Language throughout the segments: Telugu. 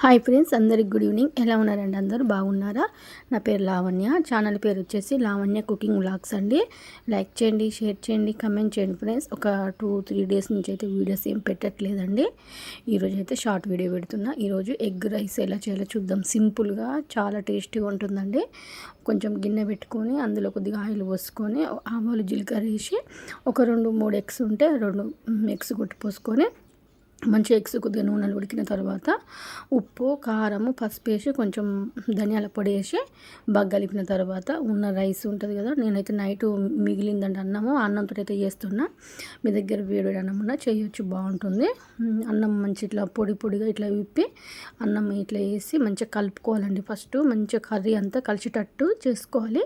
హాయ్ ఫ్రెండ్స్, అందరికి గుడ్ ఈవినింగ్. ఎలా ఉన్నారండి? అందరూ బాగున్నారా? నా పేరు లావణ్య. ఛానల్ పేరు వచ్చేసి లావణ్య కుకింగ్ వ్లాగ్స్ అండి. లైక్ చేయండి, షేర్ చేయండి, కమెంట్ చేయండి ఫ్రెండ్స్. ఒక 2-3 డేస్ నుంచి అయితే వీడియోస్ ఏం పెట్టట్లేదండి. ఈరోజు అయితే షార్ట్ వీడియో పెడుతున్నా. ఈరోజు ఎగ్ రైస్ ఎలా చేయాలో చూద్దాం. సింపుల్గా చాలా టేస్టీగా ఉంటుందండి. కొంచెం గిన్నె పెట్టుకొని అందులో కొద్దిగా ఆయిల్ పోసుకొని ఆవాలు జీలకర్ర వేసి ఒక 2-3 ఎగ్స్ ఉంటే 2 ఎగ్స్ కొట్టి పోసుకొని మంచి ఎగ్స్ కొద్దిగా నూనెలు ఉడికిన తర్వాత ఉప్పు, కారము, పసుపు వేసి కొంచెం ధనియాల పొడి వేసి బాగా కలిపిన తర్వాత ఉన్న రైస్ ఉంటుంది కదా, నేనైతే నైట్ మిగిలిందంటే అన్నంతో అయితే చేస్తున్నా. మీ దగ్గర వేడి అన్నం ఉన్నా చేయొచ్చు, బాగుంటుంది. అన్నం మంచి ఇట్లా పొడి పొడిగా ఇట్లా విప్పి అన్నం ఇట్లా వేసి మంచిగా కలుపుకోవాలండి. ఫస్ట్ మంచిగా కర్రీ అంతా కలిసేటట్టు చేసుకోవాలి.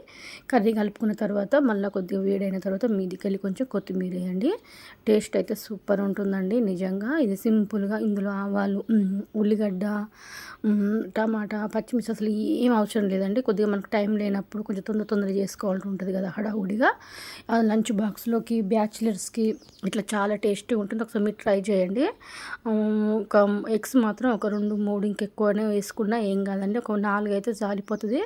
కర్రీ కలుపుకున్న తర్వాత మళ్ళీ కొద్దిగా వేడైన తర్వాత మీదికెళ్ళి కొంచెం కొత్తిమీర వేయండి. టేస్ట్ అయితే సూపర్ ఉంటుందండి నిజంగా. ఇది సింపుల్గా ఇందులో ఆవాలు, ఉల్లిగడ్డ, టమాటా, పచ్చిమిర్చి అసలు ఏం అవసరం లేదండి. కొద్దిగా మనకు టైం లేనప్పుడు కొంచెం తొందరగా చేసుకోవాల్సి ఉంటుంది కదా హడావుడిగా. లంచ్ బాక్స్లోకి బ్యాచిలర్స్కి ఇట్లా చాలా టేస్టీగా ఉంటుంది. ఒకసారి మీరు ట్రై చేయండి. ఒక ఎగ్స్ మాత్రం ఒక 2-3 ఇంకెక్కువనే వేసుకున్నా ఏం కాదండి. ఒక 4 అయితే సరిపోతుంది.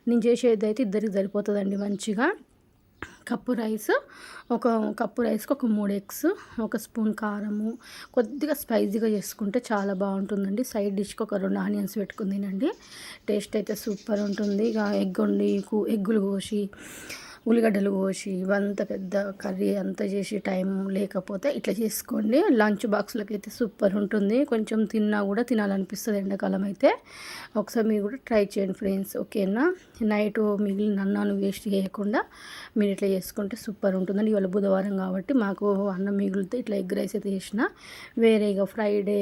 నేను చేసేది అయితే ఇద్దరికి సరిపోతుందండి మంచిగా. కప్పు రైస్కి ఒక 3 ఎగ్స్, ఒక స్పూన్ కారము, కొద్దిగా స్పైసీగా చేసుకుంటే చాలా బాగుంటుందండి. సైడ్ డిష్కి ఒక 2 ఆనియన్స్ పెట్టుకుని తినండి. టేస్ట్ అయితే సూపర్ ఉంటుంది. ఇక ఎగ్గులు కోసి ఉల్లిగడ్డలు కోసి ఇవంతా పెద్ద కర్రీ అంతా చేసి టైం లేకపోతే ఇట్లా చేసుకోండి. లంచ్ బాక్స్లోకి అయితే సూపర్ ఉంటుంది. కొంచెం తిన్నా కూడా తినాలనిపిస్తుంది ఎండాకాలం అయితే. ఒకసారి మీరు కూడా ట్రై చేయండి ఫ్రెండ్స్, ఓకేనా? నైట్ మిగిలిన అన్నాన్ని వేస్ట్ చేయకుండా మీరు ఇట్లా చేసుకుంటే సూపర్ ఉంటుందండి. ఇవాళ బుధవారం కాబట్టి మాకు అన్నం మిగిలితే ఇట్లా ఎగ్ రైస్ అయితే చేసిన. వేరేగా ఫ్రైడే,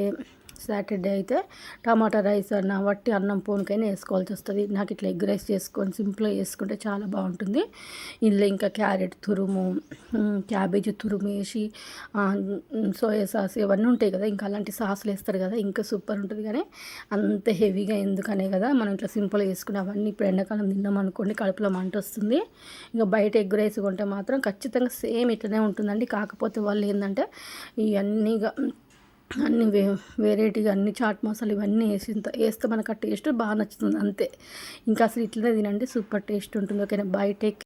సాటర్డే అయితే టమాటా రైస్ అన్న వట్టి అన్నం పోనుకైనా వేసుకోవాల్సి వస్తుంది. నాకు ఇట్లా ఎగ్ రైస్ చేసుకొని సింపుల్గా చేసుకుంటే చాలా బాగుంటుంది. ఇందులో ఇంకా క్యారెట్ తురుము, క్యాబేజీ తురుము వేసి సోయా సాస్ ఇవన్నీ ఉంటాయి కదా, ఇంకా అలాంటి సాసులు వేస్తారు కదా, ఇంకా సూపర్ ఉంటుంది. కానీ అంత హెవీగా ఎందుకనే కదా మనం ఇట్లా సింపుల్గా వేసుకుని అవన్నీ ఇప్పుడు ఎండాకాలం తిన్నాం అనుకోండి కడుపులో మంట వస్తుంది. ఇంకా బయట ఎగ్ రైస్ కొంటే మాత్రం ఖచ్చితంగా సేమ్ ఇట్లనే ఉంటుందండి. కాకపోతే వాళ్ళు ఏంటంటే ఇవన్నీ అన్ని వెరైటీగా అన్ని చాట్ మసాలా ఇవన్నీ వేస్తే మనకు ఆ టేస్ట్ బాగా నచ్చుతుంది అంతే. ఇంకా అసలు ఇట్లనే తినండి, సూపర్ టేస్ట్ ఉంటుంది. ఓకేనా? Bye take.